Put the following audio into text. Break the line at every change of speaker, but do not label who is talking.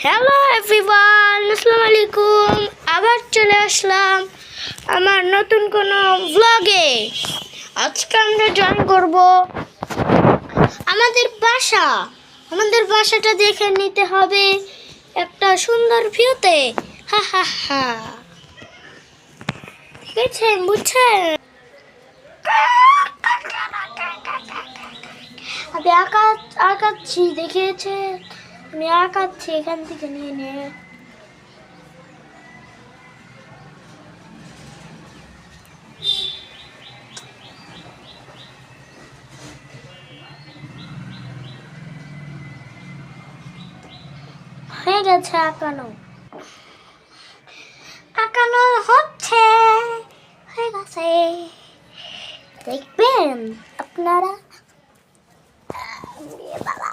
Hello everyone, আসসালামু আলাইকুম। আবার চলে আসলাম আমার নতুন কোনো ব্লগে। আজকে আমরা জয়েন করব আমাদের বাসাটা দেখে নিতে হবে একটা সুন্দর ভিউতে। হা হা হা, ঠিক আছে, বুঝছেন? আমি আঁকাচ্ছি, দেখিয়েছে আমি আঁকাচ্ছি, এখান থেকে নিয়ে নিয়ে হয়ে গেছে। আঁকানো হচ্ছে, হয়ে গেছে। দেখবেন আপনারা। বাবা